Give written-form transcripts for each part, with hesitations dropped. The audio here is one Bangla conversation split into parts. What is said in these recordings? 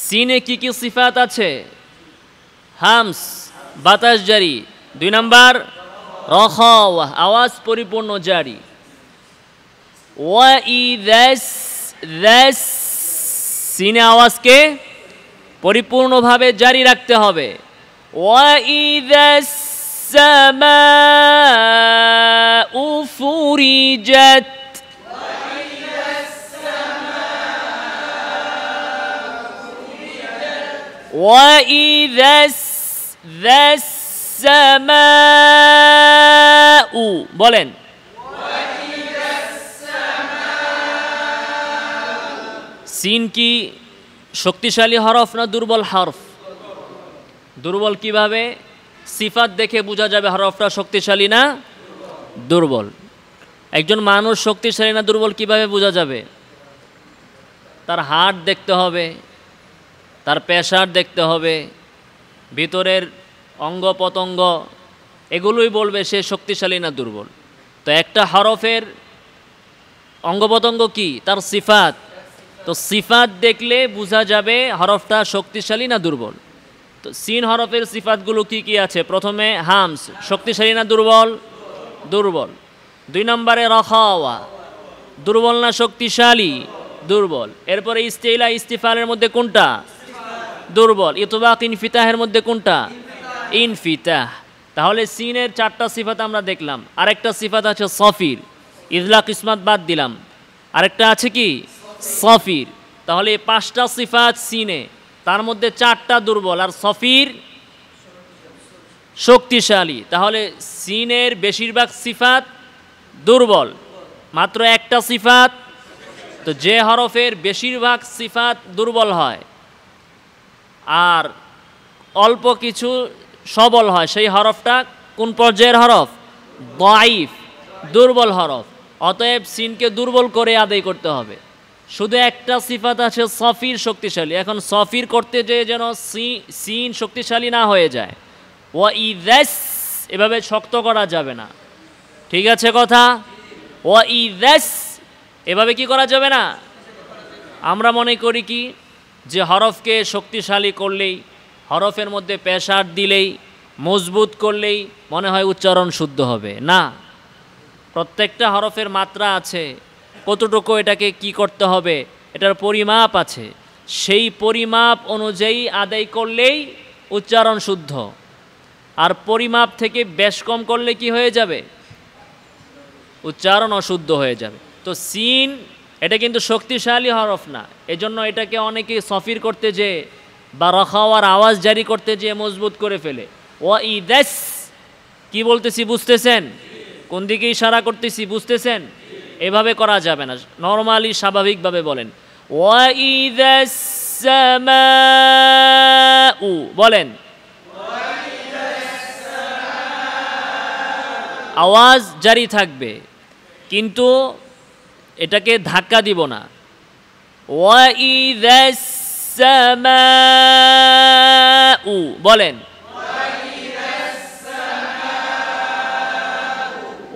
সিনে কি কি সিফাত আছে? হামস বাতাস জারি, 2 নাম্বার রখাওয়া আওয়াজ পরিপূর্ণ জারি। ওয়াইদাস দাস সিনে আওয়াজকে পরিপূর্ণভাবে জারি রাখতে হবে। ওয়াইদাস সামাউ ফুরিজাত وَإِذَا السَّمَاءُ বলেন সিন কি শক্তিশালী হরফ না দুর্বল হরফ? দুর্বল কিভাবে? সিফাত দেখে বোঝা যাবে হরফটা শক্তিশালী না দুর্বল। একজন মানুষ শক্তিশালী না দুর্বল কিভাবে বোঝা যাবে? তার হার্ট দেখতে হবে, তার প্রেশার দেখতে হবে, ভিতরের অঙ্গ প্রত্যঙ্গ, এগুলোই বলবে সে শক্তিশালী না দুর্বল। তো একটা হরফের অঙ্গ প্রত্যঙ্গ কি? তার সিফাত। তো সিফাত দেখলে বোঝা যাবে হরফটা শক্তিশালী না দুর্বল। তো সিন হরফের সিফাতগুলো কি কি আছে? প্রথমে হামস, শক্তিশালী না দুর্বল? দুর্বল। 2 নম্বরে রখাওয়া, দুর্বল না শক্তিশালী? দুর্বল। এরপরে ইস্তিলা ইস্তিফালের মধ্যে কোনটা? দুর্বল। ইতবাক ইনফিতাহের মধ্যে কোনটা? ইনফিতাহ। তাহলে সিনের 4টা সিফাত আমরা দেখলাম। আরেকটা সিফাত আছে সফির, ইজলাক ইসমাত বাদ দিলাম। আরেকটা আছে কি? সফির। তাহলে 5টা সিফাত সিনে, তার মধ্যে 4টা দুর্বল আর সফির শক্তিশালী। তাহলে সিনের বেশিরভাগ সিফাত দুর্বল, মাত্র একটা সিফাত। তো যে হরফের বেশিরভাগ সিফাত দুর্বল হয় আর অল্প কিছু সবল হয়, সেই হরফটা কোন পর্যায়ের হরফ? দাইফ, দুর্বল হরফ। অতএব সিনকে দুর্বল করে আদায় করতে হবে। শুধু একটা সিফাত আছে সফির, শক্তিশালী। এখন সফির করতে যেয়ে যেন সিন শক্তিশালী না হয়ে যায়। ওয়াইদাস এভাবে শক্ত করা যাবে না, ঠিক আছে কথা? ওয়াইদাস এভাবে কি করা যাবে না। আমরা মনে করি কি যে হরফকে শক্তিশালী করলেই, হরফের মধ্যে প্রেশার দিলেই, মজবুত করলেই মনে হয় উচ্চারণ শুদ্ধ হবে। না, প্রত্যেকটা হরফের মাত্রা আছে, কতটুকু এটাকে কি করতে হবে, এটার পরিমাপ আছে। সেই পরিমাপ অনুযায়ী আদায় করলেই উচ্চারণ শুদ্ধ। আর পরিমাপ থেকে বেশ কম করলে কি হয়ে যাবে? উচ্চারণ অশুদ্ধ হয়ে যাবে। তো সিন এটা কিন্তু শক্তিশালী হরফ না, এজন্য এটাকে অনেকে সফির করতে যে বা রখাওয়ার আওয়াজ জারি করতে যে মজবুত করে ফেলে। ওয়াইদাস কি বলতেছি বুঝতেছেন? কোন দিকে ইশারা করতেছি বুঝতেছেন? এভাবে করা যাবে না, নরমালি স্বাভাবিকভাবে বলেন ওয়াইদাস সামাউ বলেন। আওয়াজ জারি থাকবে কিন্তু এটাকে ধাক্কা দিব না। ওয়াইদাস সামাউ বলেন।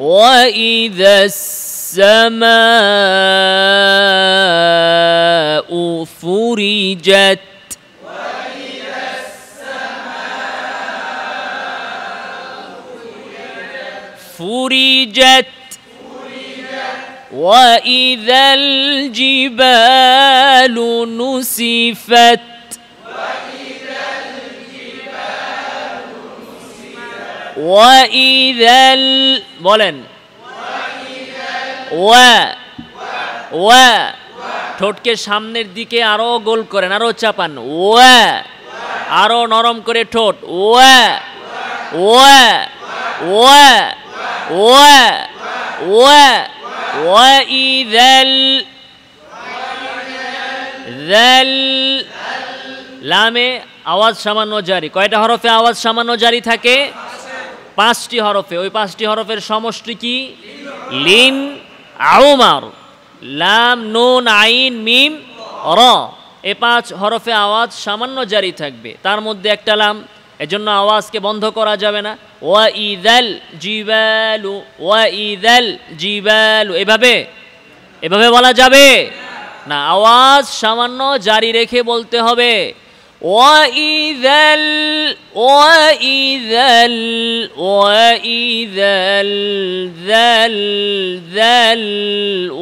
ওয়াইদাস সামাউ ফুরিজাত। ফুরিজাত। وَإِذَا الْجِبَالُ نُسِفَتْ وَإِذَا বলেন ওয়া ঠোঁটকে সামনের দিকে আরো গোল করেন, আরো চাপান। ওয়া আরো নরম করে ঠোঁট। ওয়া ওয়া ওয়া ওয়া ওয়া ওয়াইদাল যাল লামে আওয়াজ সামান্য জারি। কয়টা হরফে আওয়াজ সামান্য জারি থাকে? 5টি হরফে। ওই 5টি হরফের সমষ্টি কি? লিন, আউমার, লাম, নুন, আইন, মিম, র। এই 5 হরফে আওয়াজ সামান্য জারি থাকবে, তার মধ্যে একটা লাম, এজন্য আওয়াজকে বন্ধ করা যাবে না। ওয়াইদাল জিবালু, ওয়াইদাল জিবালু, এভাবে বলা যাবে? না, আওয়াজ সামান্য জারি রেখে বলতে হবে। ওয়াইযাল ওয়াইযাল ওয়াইযাল যাল যাল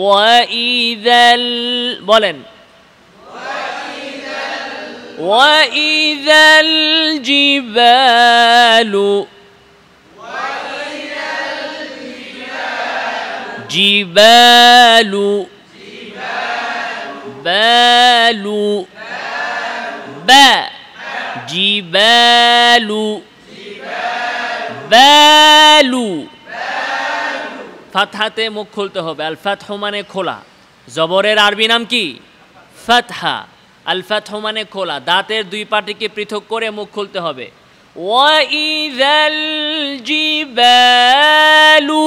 ওয়াইযাল, বলেন ওয়াইযাল জিবালু জিবালু বালু বা জিবালু বালু। ফাতহাতে মুখ খুলতে হবে। আল ফাতহু মানে খোলা। জবরের আরবি নাম কি? ফাতহা। আল ফাতহু মানে খোলা। দাঁতের দুই পাটিকে পৃথক করে মুখ খুলতে হবে। ওয়াইযাল জিবালু,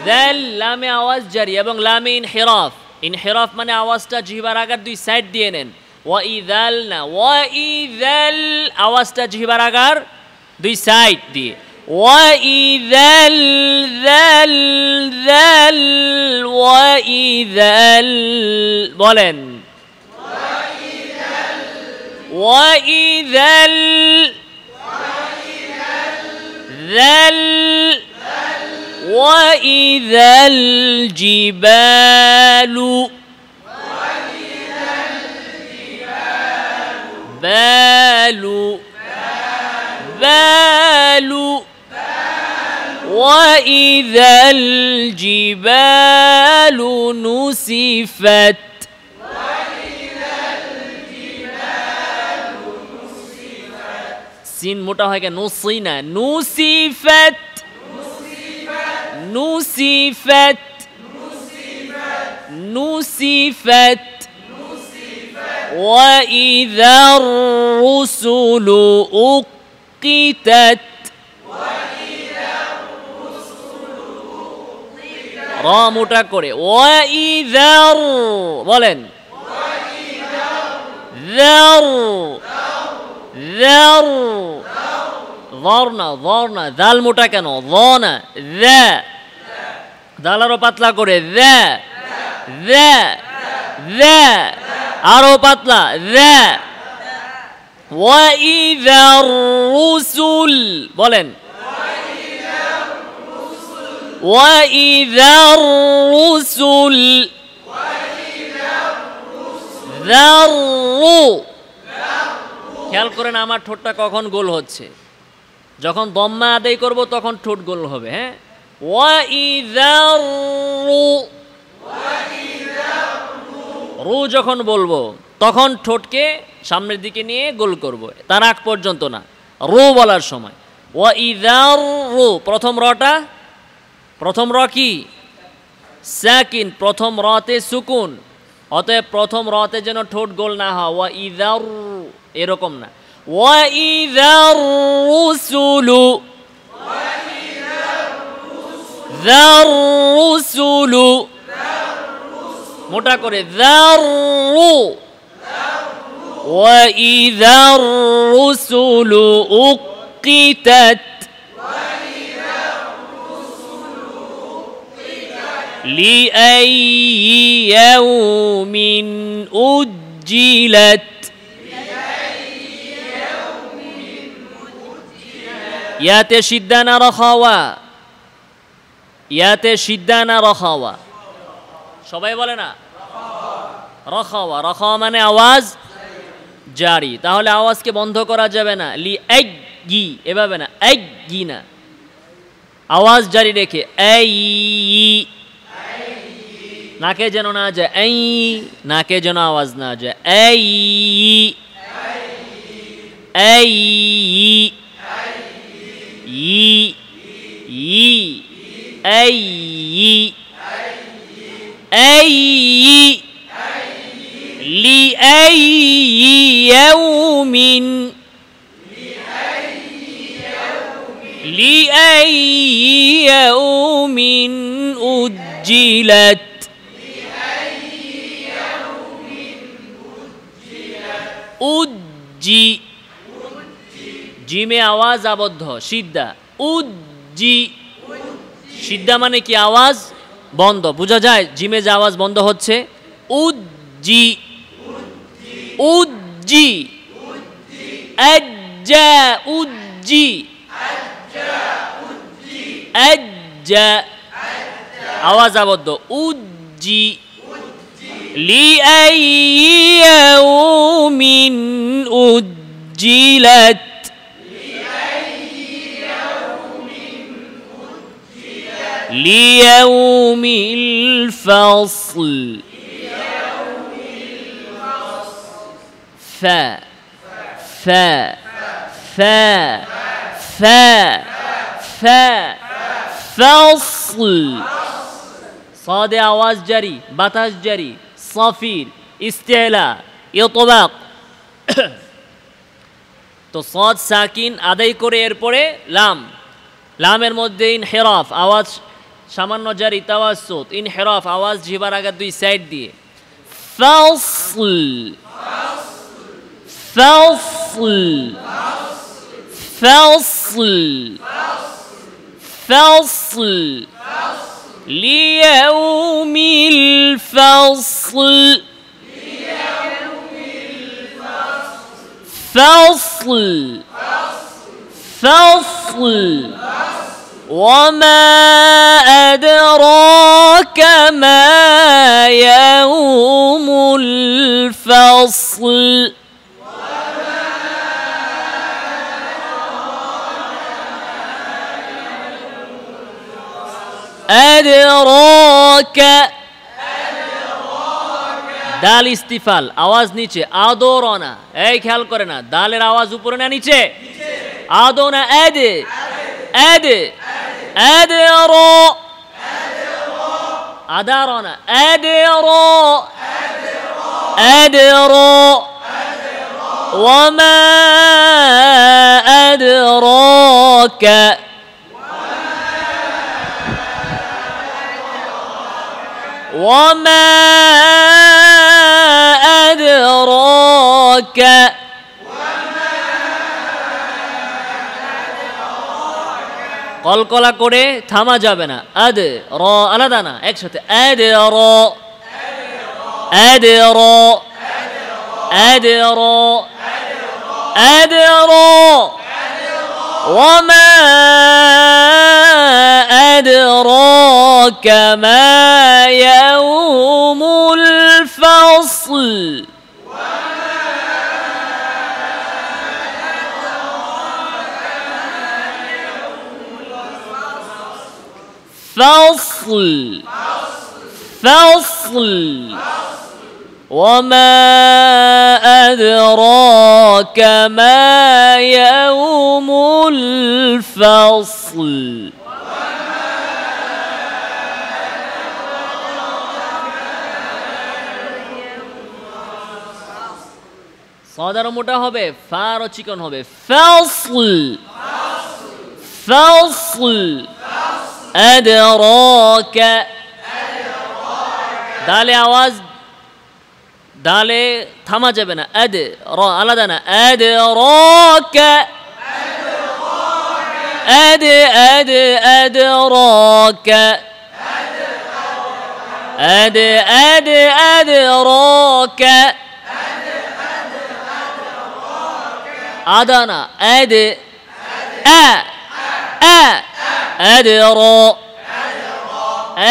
যাল লামে আওয়াজ জারি এবং লামে ইনহিরাফ। ইনহিরাফ মানে আওয়াজটা জিহ্বার আগার দুই সাইড দিয়ে নেন। ওয়াইযাল না, ওয়াইযাল আওয়াজটা জিহ্বার আগার দুই সাইড দিয়ে। ওয়াইযাল যাল যাল ওয়াইযাল, বলেন ওয়াইযাল যাল ওয়াইযাল জিবালু বালু বালু ওয়াইযাল জিবালু নুসিফাত সিন মোটা হয় কেন? নুসিনা নুসিফাত নুসিফাত নুসিফাত ওয়াইযার রুসুলু উকিতাত র মোটা করে ওয়াইযার, বলেন যার যার যরনা যরনা, দাল মোটা কেন? যনা যা, দাল আরো পাতলা করে যা যা যা, আরো পাতলা যা। ওয়াইযার রুসুল, বলেন ওয়াইযার রুসুল যাররু। খেয়াল করেন আমার ঠোঁটটা কখন গোল হচ্ছে। যখন দম্মা আদায় করব তখন ঠোঁট গোল হবে। হ্যাঁ, ওয়াইযার রু যখন বলবো তখন ঠোঁটকে সামনের দিকে নিয়ে গোল করব, তার আগ পর্যন্ত না, রু বলার সময়। ওয়াইযার রু, প্রথম রটা, প্রথম র কি? সাকিন, প্রথম রতে সুকুন, অতএব প্রথম রতে যেন ঠোঁট গোল না হয়। ওয়াইযার এরকম না। ওয়াইযার রুসুলু যার রুসুলু, মোটা করে যাররু। ওয়াইযার রুসুলু উকিতাত লিআইয়ি ইয়াউমিন উজ্জিলাত। ইয়াতে সিদ্ধা না রখাওয়া? ইয়াতে সিদ্ধা না রখাওয়া? সবাই বলে না রখাওয়া। রখাওয়া মানে আওয়াজ জারি, তাহলে আওয়াজকে বন্ধ করা যাবে না। লি আইগি এভাবে না, আইগি না, আওয়াজ জারি রেখে এই, নাকে যেন না যায় এই, নাকে যেন আওয়াজ না যায় এই এই ই ই এই এই لأي يوم لأي يوم أجلت উজ্জি, জিমে আওয়াজ আবদ্ধ, সিদ্ধা উজ্জি। সিদ্ধা মানে কি? আওয়াজ বন্ধ, বোঝা যায় জিমে যে আওয়াজ বন্ধ হচ্ছে। উজ্জি উজ্জি, আজ্জা উজ্জি, আজ্জা আওয়াজ আবদ্ধ। উজ্জি লিআইয়াউমিন উজ্জিলাত, লিয়াউমিল ফাসল, ফা ফা ফা ফা ফা ফাসল, সাদে আওয়াজ জারি, বাতাস জারি, সাফির, ইস্তেলা, ইতবাক। তো সাদ সাকিন আদায় করে এরপরে লাম, লামের মধ্যে ইনহিরাফ আওয়াজ সামান্য জারি, তাওয়াসসুত, ইনহিরাফ আওয়াজ জিহ্বার আগের দুই সাইড দিয়ে। ফাসল ফাসল ফাসল ফাসল লিয়াউমিল ফাসল ফাসল ফাসল وما أدراك ما يوم الفصل أدراك দাল ইস্তিফাল, আওয়াজ নিচে। আদরানা, এই খেয়াল করে না দালের আওয়াজ উপরে না নিচে? আদনা আদে আদে আদরা আদারানা আদরা আদরা ওয়ামা আদরাকা وما أدراك কলকলা করে থামা যাবে না। আদ র আলাদা না, একসাথে আদ র আদ র আদ র আদ র وما أدراك ما يوم الفصل فصل فصل وما أدراك ما يوم الفصل صادر মোটা হবে, ফার চিকন হবে। فصل فصل أدراك দালে আওয়াজ, দালে থামা যাবে না। আদ র আলাদা না। أدراك أد أد أدراك أد أد أدراك أدنا أد أدرا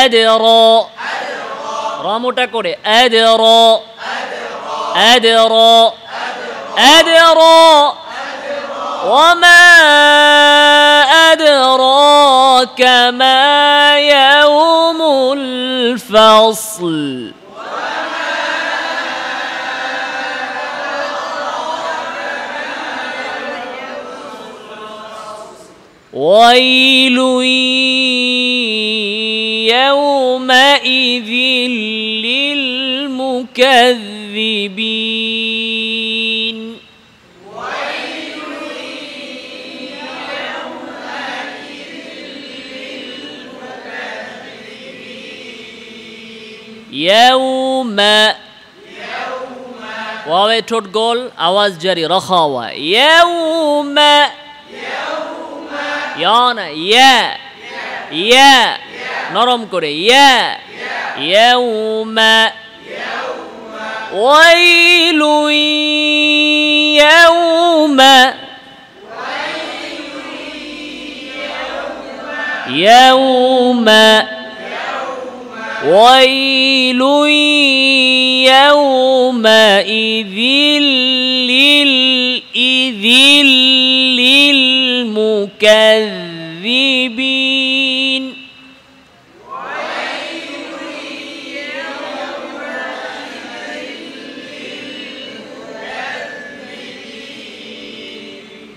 أدرا راموটা করে أدرا أدرا أدرا وما أدراك ما يوم الفصل ويل يومئذ للمكذبين يوم واو ঠোঁট গোল, আওয়াজ জারি, রখাওয়া। يوم يانا يا يا নরম করে ইয়া ইয়াউমা ওয়াইলু ইয়াউমা ইয়াউমা ওয়াইলু ইয়াউমাইযিল লিলমুকাযযিবিন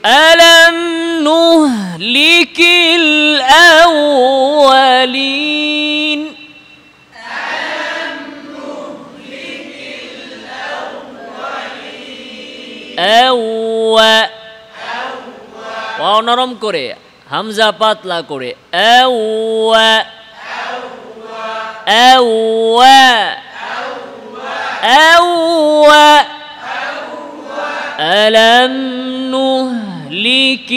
ألم نهلك الأولين ওয়াও নরম করে হামজা পাতলা করে আওয়া আওয়া আওয়া ألم نهلك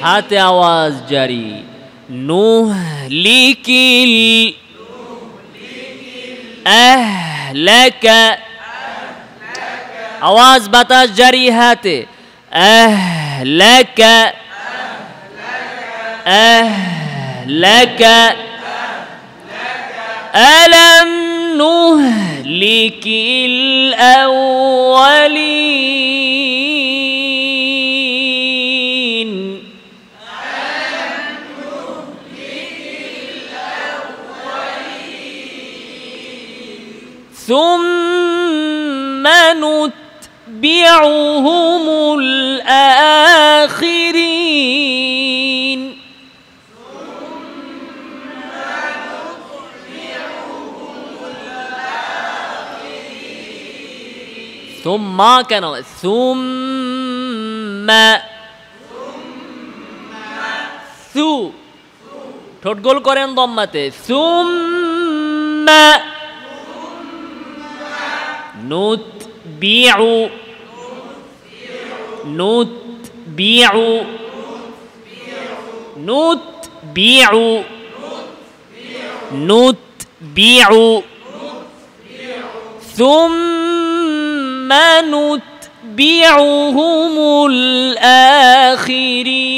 হাতে আওয়াজ জারি نهلك أهلك आवाज बातास जारी हाथे أهلك أهلك ألم نهلك الأولين ثم نتبعهم الآخرين ثم كان ثم ثو ঠোঁট গোল করেন দম্মাতে ثم نتبع نتبع نتبع نتبع ثم نتبعهم الآخرين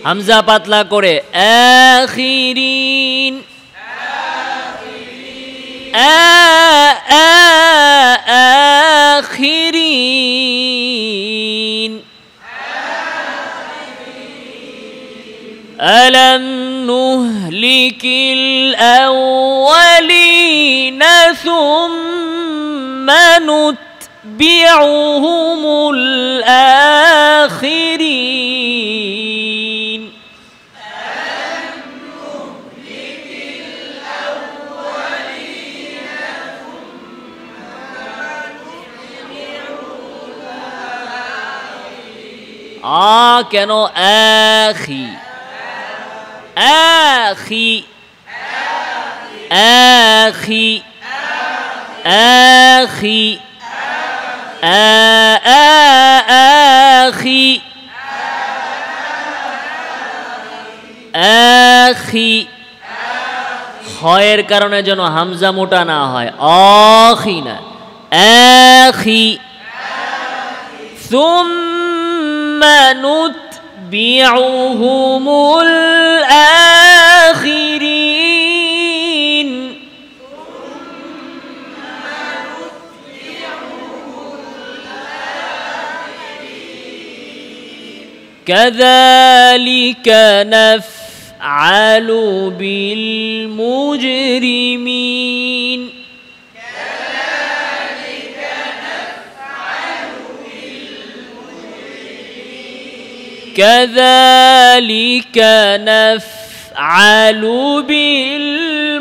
হামজা পাতলা করে আখিরিন আখিরিন ألم نهلك الأولين ثم نتبعهم الآخرين কেন আখি আখি আখি আখি আখি আখি খয়ের কারণে যেন হামজা মোটা না হয় আখি না আখি ثم نتبعهم الآخرين كذلك نفعل بالمجرمين كذلك نفعل بالمجرمين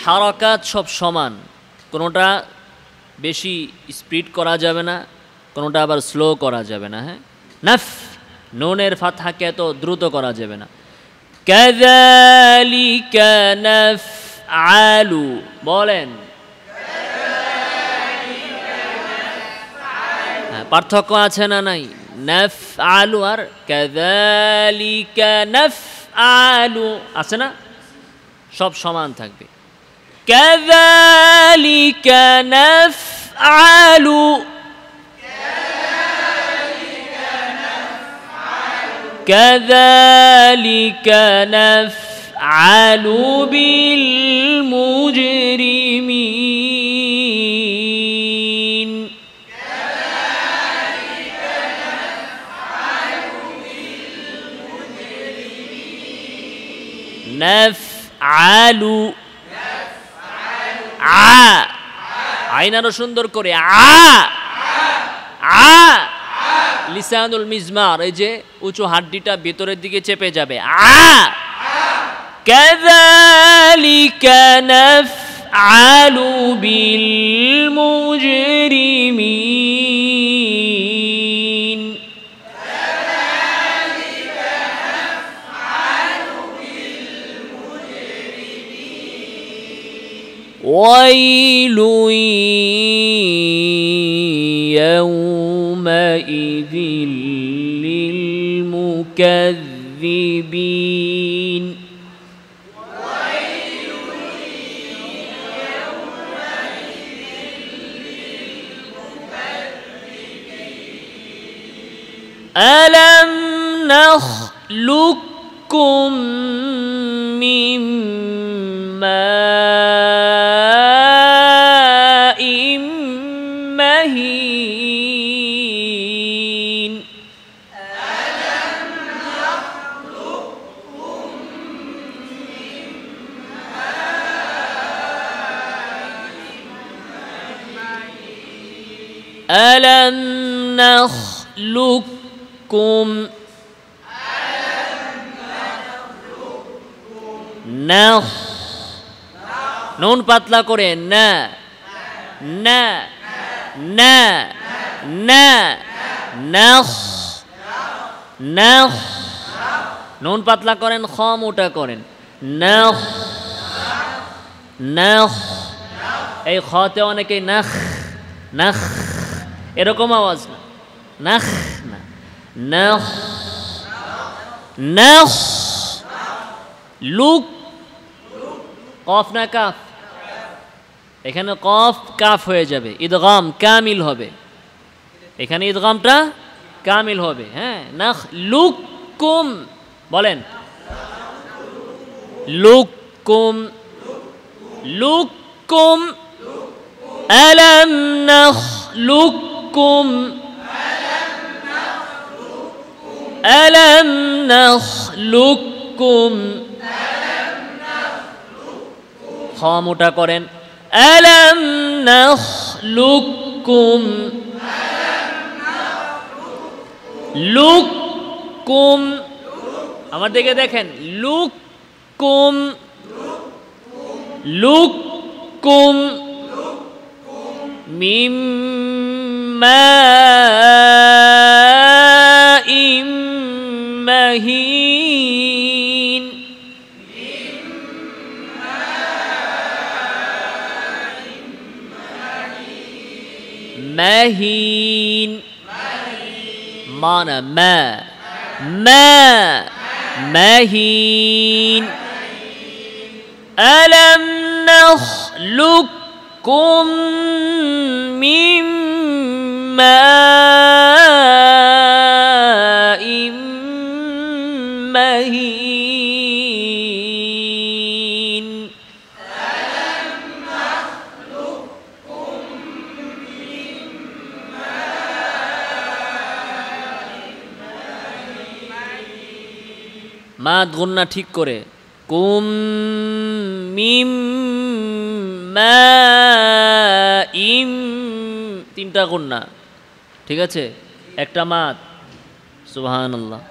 হারাকাত সব সমান, কোনোটা বেশি স্পিড করা যাবে না, কোনোটা আবার স্লো করা যাবে না। হ্যাঁ, নাফ নুনের ফাতহাকে এত দ্রুত করা যাবে না। কাযালিকা নাফআলু, বলেন পার্থক্য আছে না নাই? নাফআলু আর কাযালিকা নাফআলু আছে না? সব সমান থাকবে। কাযালিকা নাফআলু, কাযালিকা নাফআলু বিল মুজরিমিন। নাফআলু আইন আরো সুন্দর করে লিসানুল মিজমার, এই যে উঁচু হাড্ডিটা ভেতরের দিকে চেপে যাবে। কাযালিকা নাফআলু বিল মুজরিমিন। ওয়াইলু ইয়াউমাইযিল লিল মুকাযযিবিন। আলাম নাখলুকুম মিন মাইম মাহিন। ألم نخلقكم نخ নুন পাতলা করে না না না না নখ নখ, নুন পাতলা করেন, খ মোটা করেন, নখ নখ। এই খতে অনেকেই নাখ নাখ এরকম আওয়াজ না, নাখ না, নখ নখ। লুক কফ না কাফ? এখানে কফ কাফ হয়ে যাবে, ইদগাম কামিল হবে, এখানে ইদগামটা কামিল হবে। হ্যাঁ, নাখ লুকুম, বলেন লুকুম লুকুম। আলাম নাখলুকুম আলাম নাখলুকুম। খ মোটা করেন, আলাম নাখলুকুম। লুকুম, আমার দিকে দেখেন, লুকুম লুকুম মিম মাইম মাহিন। মাহিন মানা মা মা মাহিন। আলাম নাখলুকুম মিন মাইম মাহিন। মাদ গুন্না ঠিক করে, কুম মিম মাইম, তিনটা গুন্না, ঠিক আছে, একটা মাদ। সুবহানাল্লাহ।